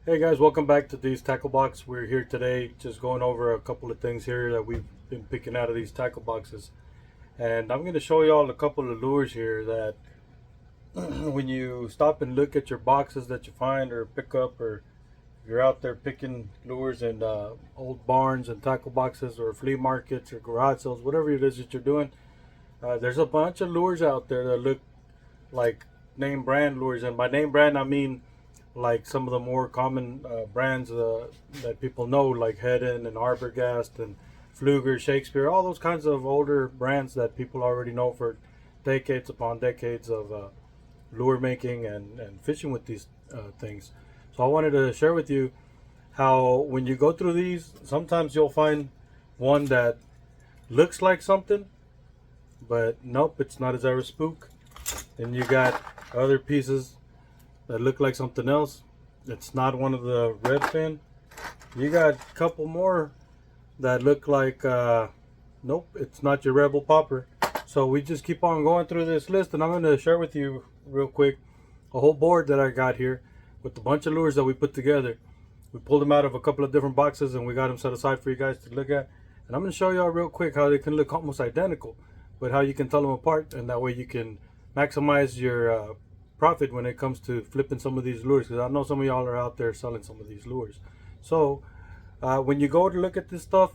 Hey guys, welcome back to these tackle box. We're here today just going over a couple of things here that we've been picking out of these tackle boxes. And I'm going to show you all a couple of lures here that when you stop and look at your boxes that you find or pick up, or you're out there picking lures in old barns and tackle boxes or flea markets or garage sales, whatever it is that you're doing, there's a bunch of lures out there that look like name brand lures. And by name brand I mean like some of the more common brands that people know, like Heddon and Arbogast and Fluger, Shakespeare, all those kinds of older brands that people already know for decades upon decades of lure making and fishing with these things. So I wanted to share with you how when you go through these, sometimes you'll find one that looks like something, but nope, it's not as ever Spook. Then you got other pieces that look like something else. It's not one of the red fin. You got a couple more that look like nope, it's not your Rebel popper. So we just keep on going through this list, and I'm going to share with you real quick a whole board that I got here with a bunch of lures that we put together. We pulled them out of a couple of different boxes and we got them set aside for you guys to look at. And I'm going to show y'all real quick how they can look almost identical, but how you can tell them apart, and that way you can maximize your profit when it comes to flipping some of these lures, because I know some of y'all are out there selling some of these lures. So when you go to look at this stuff,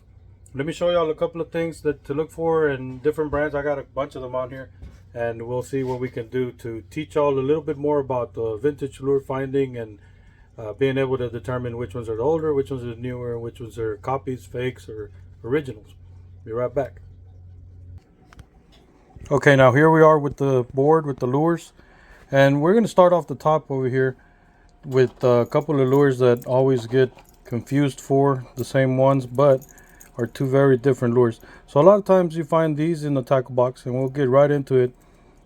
let me show y'all a couple of things that to look for in different brands. I got a bunch of them on here, and we'll see what we can do to teach y'all a little bit more about the vintage lure finding and being able to determine which ones are the older, which ones are the newer, and which ones are copies, fakes, or originals. Be right back. Okay, now here we are with the board with the lures. And we're going to start off the top over here with a couple of lures that always get confused for the same ones, but are two very different lures. So a lot of times you find these in the tackle box, and we'll get right into it.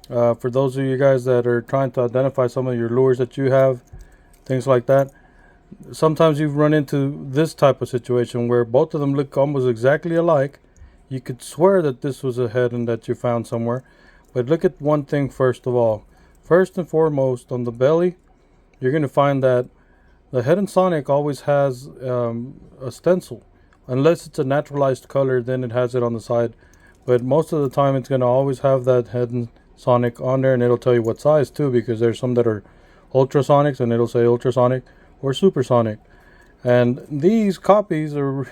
For those of you guys that are trying to identify some of your lures that you have, things like that, sometimes you've run into this type of situation where both of them look almost exactly alike. You could swear that this was a Heddon that you found somewhere. But look at one thing first of all. First and foremost, on the belly, you're going to find that the Heddon Sonic always has a stencil. Unless it's a naturalized color, then it has it on the side. But most of the time, it's going to always have that Heddon Sonic on there, and it'll tell you what size too, because there's some that are ultrasonics, and it'll say ultrasonic or supersonic. And these copies are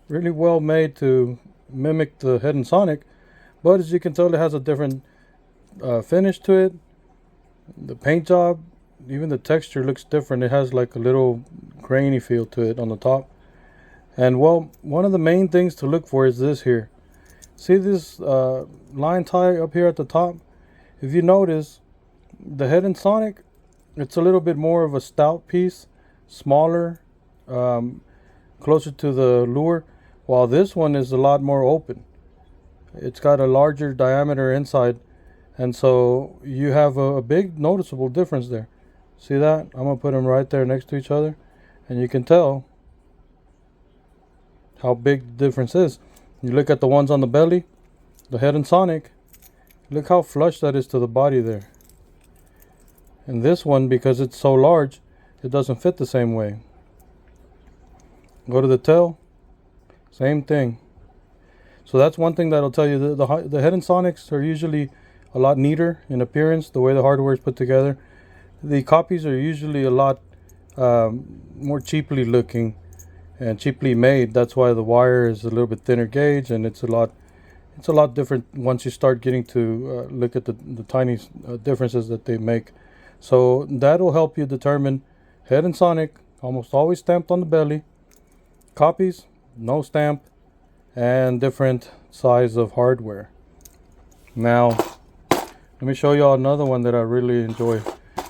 really well made to mimic the Heddon Sonic, but as you can tell, it has a different finish to it. The paint job, even the texture looks different. It has like a little grainy feel to it on the top. And well, one of the main things to look for is this here. See this line tie up here at the top? If you notice, the Heddon Sonic, it's a little bit more of a stout piece, smaller, closer to the lure, while this one is a lot more open. It's got a larger diameter inside. And so you have a big noticeable difference there. See that? I'm going to put them right there next to each other. And you can tell how big the difference is. You look at the ones on the belly, the Heddon Sonic. Look how flush that is to the body there. And this one, because it's so large, it doesn't fit the same way. Go to the tail. Same thing. So that's one thing that'll tell you. The Heddon Sonics are usually a lot neater in appearance, the way the hardware is put together. The copies are usually a lot more cheaply looking and cheaply made. That's why the wire is a little bit thinner gauge, and it's a lot different once you start getting to look at the tiny differences that they make. So that'll help you determine Heddon Sonic, almost always stamped on the belly. Copies, no stamp, and different size of hardware. Now, let me show y'all another one that I really enjoy.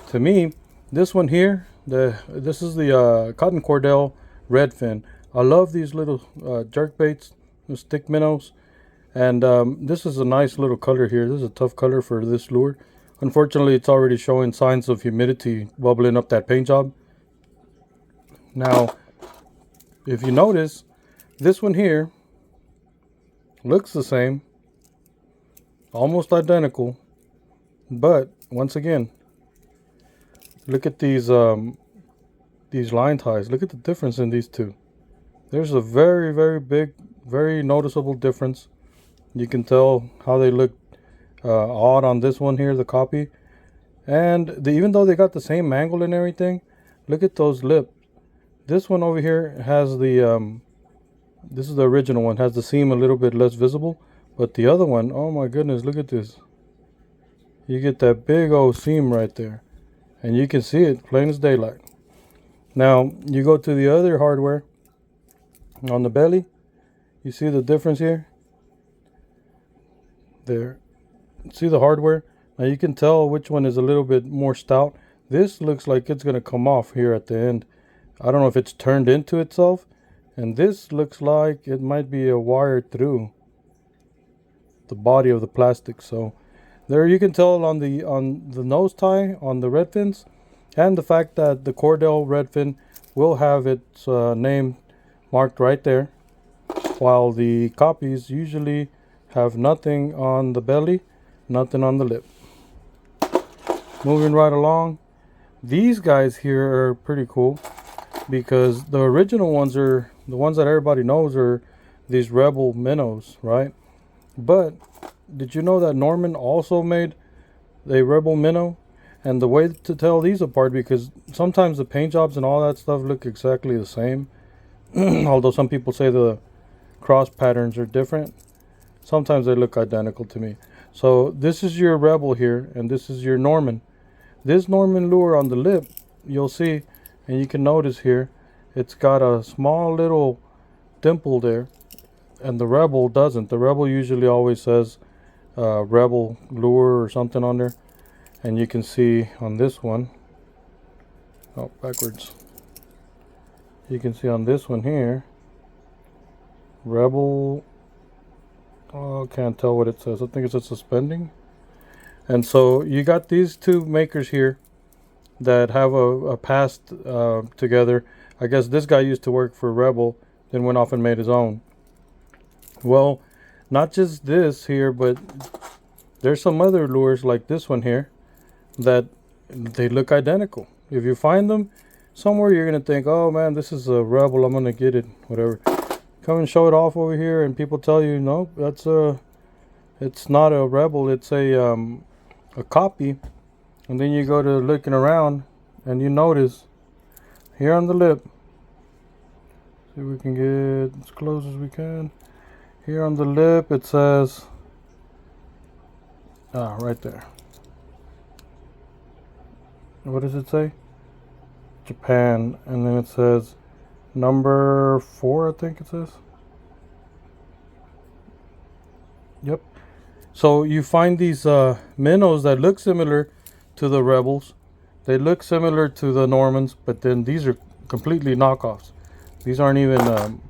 To me, this one here, this is the Cotton Cordell Redfin. I love these little jerk baits, the stick minnows. And this is a nice little color here. This is a tough color for this lure. Unfortunately, it's already showing signs of humidity bubbling up that paint job. Now, if you notice, this one here looks the same, almost identical. But once again, look at these these line ties. Look at the difference in these two. There's a very, very big, very noticeable difference. You can tell how they look odd on this one here, the copy. And even though they got the same angle and everything, look at those lips. This one over here has the, this is the original one, has the seam a little bit less visible. But the other one, oh my goodness, look at this. You get that big old seam right there. And you can see it plain as daylight. Now, you go to the other hardware on the belly. You see the difference here? There. See the hardware? Now you can tell which one is a little bit more stout. This looks like it's going to come off here at the end. I don't know if it's turned into itself. And this looks like it might be a wired through the body of the plastic. So there you can tell on the nose tie on the redfins, and the fact that the Cordell redfin will have its name marked right there, while the copies usually have nothing on the belly, nothing on the lip. Moving right along, these guys here are pretty cool because the original ones are the ones that everybody knows are these Rebel minnows, right? But did you know that Norman also made a Rebel minnow? And the way to tell these apart, because sometimes the paint jobs and all that stuff look exactly the same, although some people say the cross patterns are different, sometimes they look identical to me. So this is your Rebel here, and this is your Norman. This Norman lure on the lip, you'll see, and you can notice here, it's got a small little dimple there, and the Rebel doesn't. The Rebel usually always says Rebel lure or something on there. And you can see on this one, oh, backwards. You can see on this one here, Rebel, oh, can't tell what it says. I think it says suspending. And so you got these two makers here that have a past together. I guess this guy used to work for Rebel, then went off and made his own. Well, not just this here, but there's some other lures like this one here that they look identical. If you find them somewhere, you're gonna think, oh man, this is a Rebel, I'm gonna get it, whatever. Come and show it off over here, and people tell you, no, that's it's not a Rebel, it's a copy. And then you go to looking around, and you notice here on the lip, see if we can get as close as we can. Here on the lip, it says, right there. What does it say? Japan. And then it says number 4, I think it says. Yep. So you find these minnows that look similar to the Rebels. They look similar to the Normans, but then these are completely knockoffs. These aren't even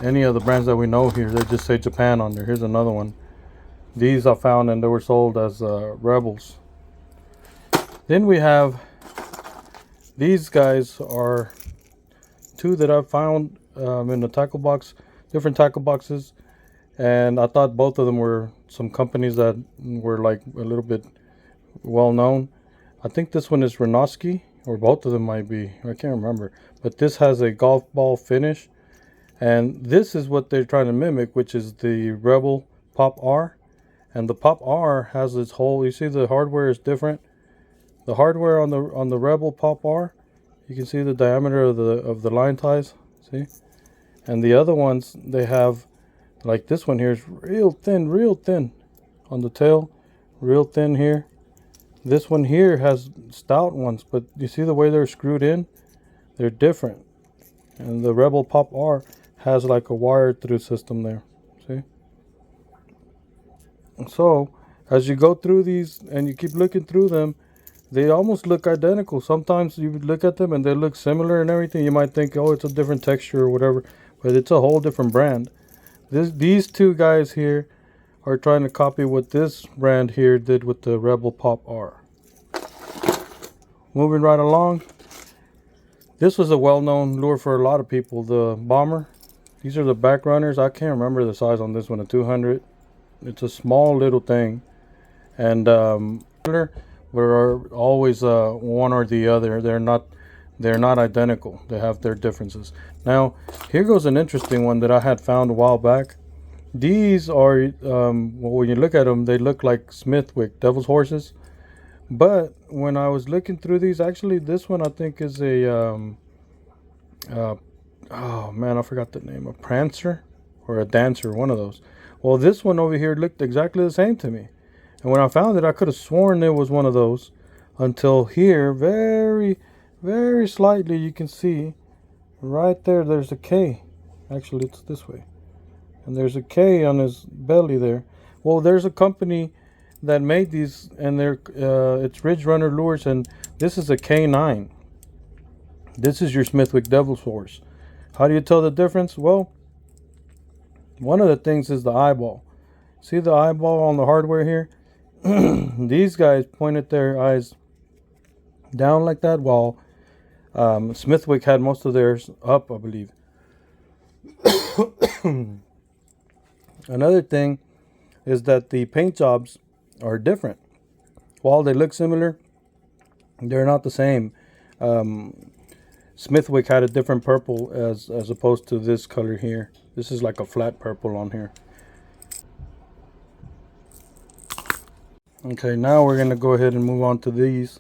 any of the brands that we know here. They just say Japan on there. Here's another one. These I found, and they were sold as Rebels. Then we have these guys, are two that I found in the tackle box, different tackle boxes, and I thought both of them were some companies that were like a little bit well known. I think this one is Renoski, or both of them might be, I can't remember, but this has a golf ball finish, and this is what they're trying to mimic, which is the Rebel Pop R. And the Pop R has this whole, you see the hardware is different. The hardware on the Rebel Pop R, you can see the diameter of the line ties, see? And the other ones, they have, like this one here is real thin on the tail, real thin here. This one here has stout ones, but you see the way they're screwed in? They're different. And the Rebel Pop R has like a wired through system there, see? And so, as you go through these and you keep looking through them, they almost look identical. Sometimes you look at them and they look similar and everything. You might think, oh, it's a different texture or whatever, but it's a whole different brand. These two guys here are trying to copy what this brand here did with the Rebel Pop R. Moving right along, this was a well-known lure for a lot of people, the Bomber. These are the back runners. I can't remember the size on this one, a 200. It's a small little thing, and we're always one or the other. They're they're not identical. They have their differences. Now, here goes an interesting one that I had found a while back. These are, well, when you look at them, they look like Smithwick devil's horses. But when I was looking through these, actually, this one I think is a, oh man, I forgot the name, a prancer or a dancer, one of those. Well, this one over here looked exactly the same to me. And when I found it, I could have sworn it was one of those until here, very, very slightly, you can see right there, there's a K. Actually, it's this way. And there's a K on his belly there. Well, there's a company that made these, and they're it's Ridge Runner Lures, and this is a K9. This is your Smithwick Devil's Horse. How do you tell the difference? Well, one of the things is the eyeball. See the eyeball on the hardware here? These guys pointed their eyes down like that, while Smithwick had most of theirs up, I believe. Another thing is that the paint jobs are different. While they look similar, they're not the same. Smithwick had a different purple as opposed to this color here. This is like a flat purple on here. Okay, now we're gonna go ahead and move on to these.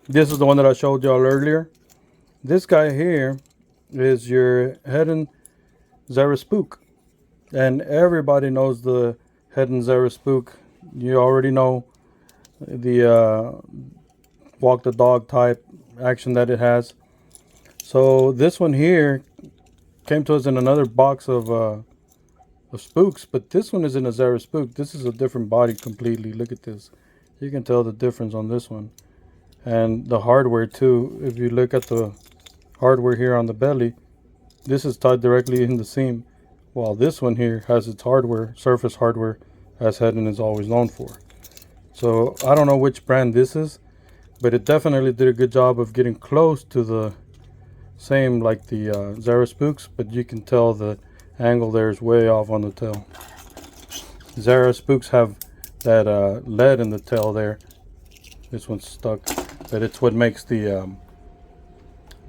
This is the one that I showed y'all earlier. This guy here is your Heddon Spook. And everybody knows the Heddon Spook. You already know the walk the dog type action that it has. So this one here came to us in another box of spooks, but this one isn't a Spook. This is a different body completely. Look at this. You can tell the difference on this one. And the hardware too. If you look at the hardware here on the belly, this is tied directly in the seam, while this one here has its hardware, surface hardware, as Heddon is always known for. So I don't know which brand this is, but it definitely did a good job of getting close to the same like the Zara Spooks, but you can tell the angle there is way off on the tail. Zara Spooks have that lead in the tail there. This one's stuck, but it's what makes the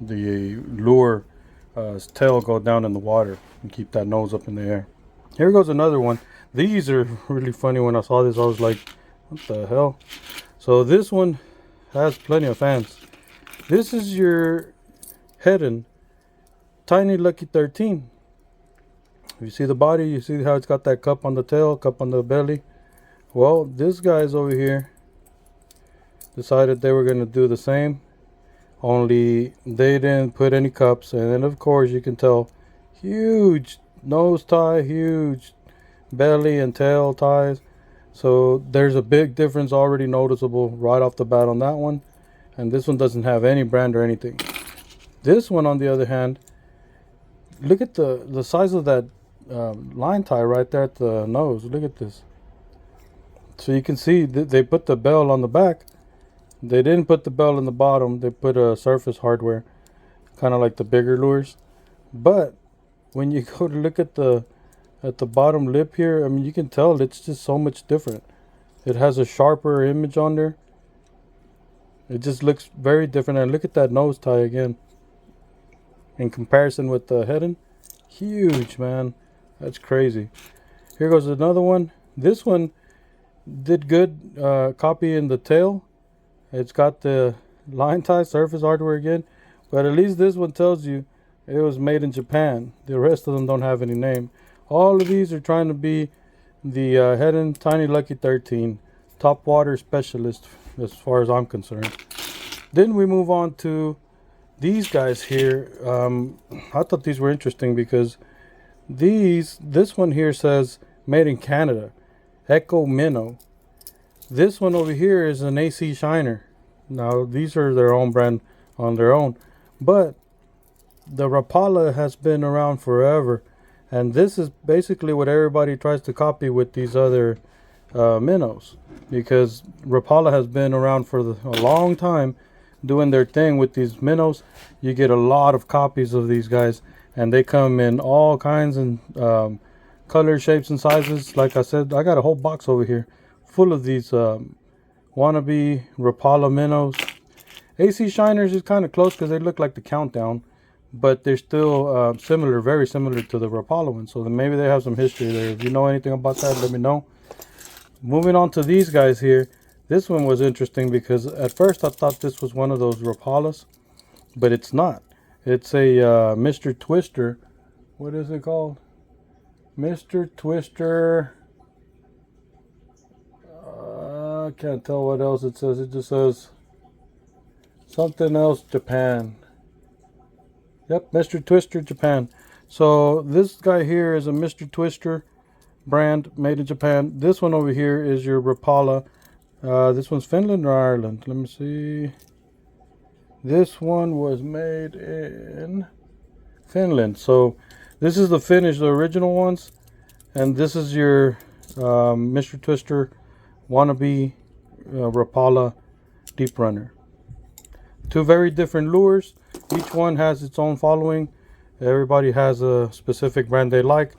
lure tail go down in the water and keep that nose up in the air. Here goes another one. These are really funny. When I saw this, I was like, what the hell? So this one has plenty of fans. This is your Heddon Tiny Lucky 13. You see the body, you see how it's got that cup on the tail, cup on the belly. Well, this guy's over here decided they were going to do the same, only they didn't put any cups. And then of course you can tell huge nose tie, huge belly and tail ties. So there's a big difference already noticeable right off the bat on that one. And this one doesn't have any brand or anything. This one, on the other hand, look at the size of that line tie right there at the nose. Look at this. So you can see they put the bell on the back. They didn't put the bell in the bottom. They put a surface hardware, kind of like the bigger lures. But when you go to look at the bottom lip here, I mean, you can tell it's just so much different. It has a sharper image on there. It just looks very different. And look at that nose tie again. In comparison with the Heddon, huge, man. That's crazy. Here goes another one. This one did good copy in the tail. It's got the line tie surface hardware again, but at least this one tells you it was made in Japan. The rest of them don't have any name. All of these are trying to be the Heddon Tiny Lucky 13 topwater specialist, as far as I'm concerned. Then we move on to these guys here. I thought these were interesting because this one here says made in Canada, Echo Minnow. This one over here is an AC Shiner. Now these are their own brand on their own, but the Rapala has been around forever, and this is basically what everybody tries to copy with these other minnows, because Rapala has been around for a long time doing their thing with these minnows. You get a lot of copies of these guys, and they come in all kinds and color, shapes, and sizes. Like I said, I got a whole box over here full of these wannabe Rapala minnows. AC Shiners is kind of close because they look like the Countdown, but they're still similar, very similar to the Rapala one. So then maybe they have some history there. If you know anything about that, let me know. Moving on to these guys here. This one was interesting because at first I thought this was one of those Rapalas, but it's not. It's a Mr. Twister. What is it called? Mr. Twister. I can't tell what else it says. It just says something else Japan. Yep, Mr. Twister Japan. So this guy here is a Mr. Twister brand made in Japan. This one over here is your Rapala. This one's Finland or Ireland? Let me see. This one was made in Finland. So this is the Finnish, the original ones. And this is your Mr. Twister wannabe Rapala deep runner. Two very different lures. Each one has its own following. Everybody has a specific brand they like.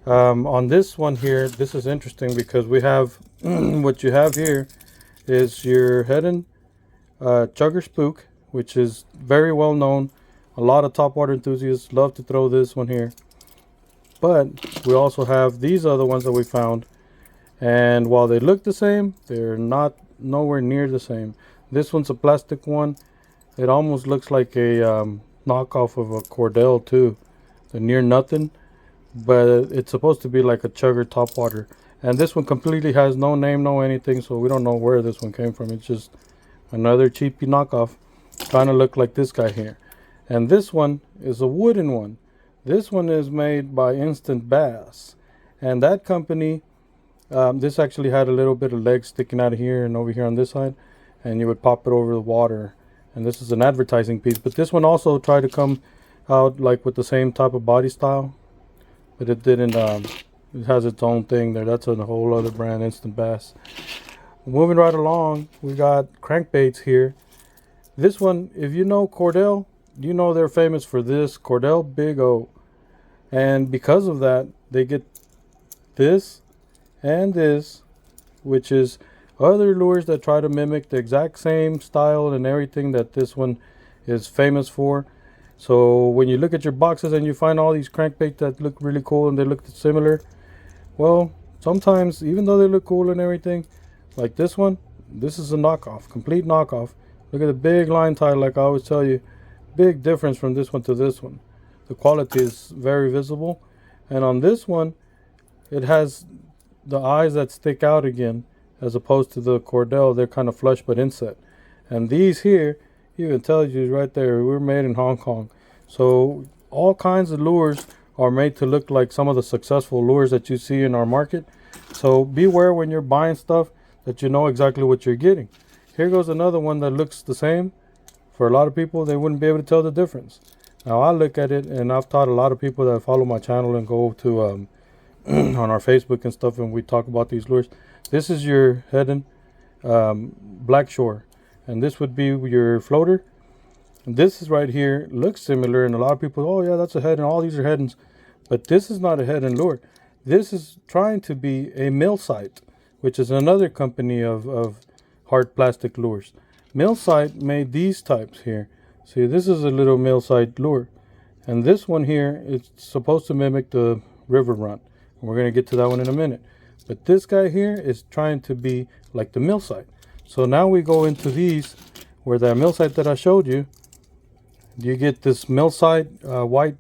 On this one here, this is interesting because we have what you have here is your Heddon Chugger Spook, which is very well known. A lot of topwater enthusiasts love to throw this one here. But we also have these other ones that we found. And while they look the same, they're not nowhere near the same. This one's a plastic one. It almost looks like a knockoff of a Cordell too. The near nothing. But it's supposed to be like a Chugger topwater. And this one completely has no name, no anything. So we don't know where this one came from. It's just another cheapy knockoff. Kind of look like this guy here. And this one is a wooden one. This one is made by Instant Bass. And that company... this actually had a little bit of legs sticking out of here and over here on this side, and you would pop it over the water. And this is an advertising piece, but this one also tried to come out like with the same type of body style, but it didn't. It has its own thing there. That's a whole other brand, Instant Bass. Moving right along, we got crankbaits here. This one, if you know Cordell, you know they're famous for this Cordell Big O, and because of that, they get this and this, which is other lures that try to mimic the exact same style and everything that this one is famous for. So when you look at your boxes and you find all these crankbait that look really cool and they look similar, well, sometimes even though they look cool and everything, like this one, this is a knockoff, complete knockoff. Look at the big line tie, like I always tell you, big difference from this one to this one. The quality is very visible, and on this one it has the eyes that stick out again, as opposed to the Cordell. They're kind of flush but inset. And these here even tells you right there, we're made in Hong Kong. So all kinds of lures are made to look like some of the successful lures that you see in our market. So beware when you're buying stuff that you know exactly what you're getting. Here goes another one that looks the same. For a lot of people, they wouldn't be able to tell the difference. Now I look at it, and I've taught a lot of people that follow my channel and go to on our Facebook and stuff, and we talk about these lures. This is your Heddon Black Shore, and this would be your floater. And this is right here, looks similar, and a lot of people, oh yeah, that's a Heddon, all these are Heddons. But this is not a Heddon lure. This is trying to be a Millsight, which is another company of hard plastic lures. Millsight made these types here. See, this is a little Millsight lure, and this one here, it's supposed to mimic the River Run. We're going to get to that one in a minute. But this guy here is trying to be like the Millsight. So now we go into these, where that Millsight that I showed you, you get this Millsight white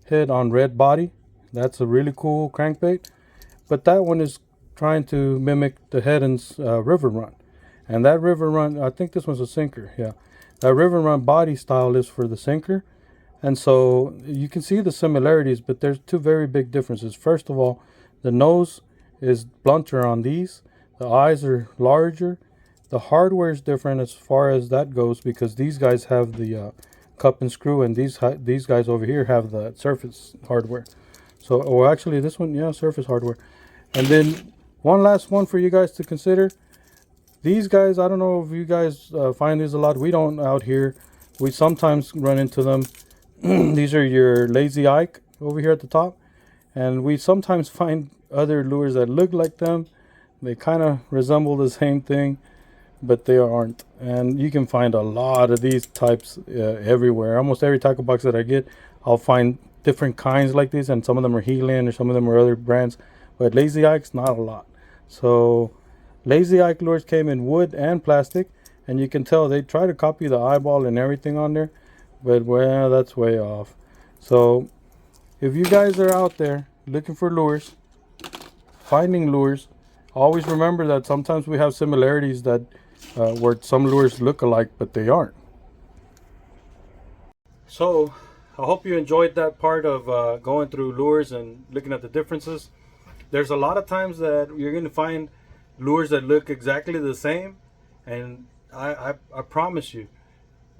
head on red body. That's a really cool crankbait. But that one is trying to mimic the Heddon's River Run. And that River Run, I think this one's a sinker, yeah. That River Run body style is for the sinker. And so you can see the similarities, but there's two very big differences. First of all, the nose is blunter on these. The eyes are larger. The hardware is different as far as that goes, because these guys have the cup and screw, and these guys over here have the surface hardware. So, or actually this one, yeah, surface hardware. And then one last one for you guys to consider. These guys, I don't know if you guys find these a lot. We don't out here. We sometimes run into them. These are your Lazy Ike over here at the top, and we sometimes find other lures that look like them. They kind of resemble the same thing, but they aren't. And you can find a lot of these types everywhere. Almost every tackle box that I get, I'll find different kinds like these, and some of them are Heddon or some of them are other brands, but Lazy Ike's not a lot. So Lazy Ike lures came in wood and plastic, and you can tell they try to copy the eyeball and everything on there, but well, that's way off. So if you guys are out there looking for lures, finding lures, always remember that sometimes we have similarities that where some lures look alike but they aren't. So I hope you enjoyed that part of going through lures and looking at the differences. There's a lot of times that you're going to find lures that look exactly the same, and I promise you,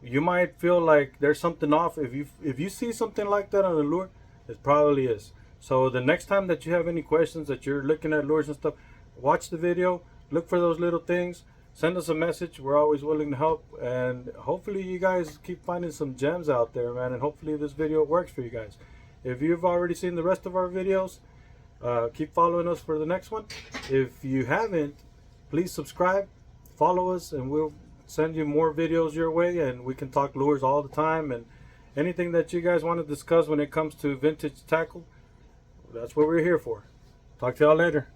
you might feel like there's something off. If you see something like that on a lure, it probably is. So the next time that you have any questions, that you're looking at lures and stuff, watch the video, look for those little things, send us a message. We're always willing to help, and hopefully you guys keep finding some gems out there, man, and hopefully this video works for you guys. If you've already seen the rest of our videos, keep following us for the next one. If you haven't, please subscribe, follow us, and we'll send you more videos your way, and we can talk lures all the time, and anything that you guys want to discuss when it comes to vintage tackle, that's what we're here for. Talk to y'all later.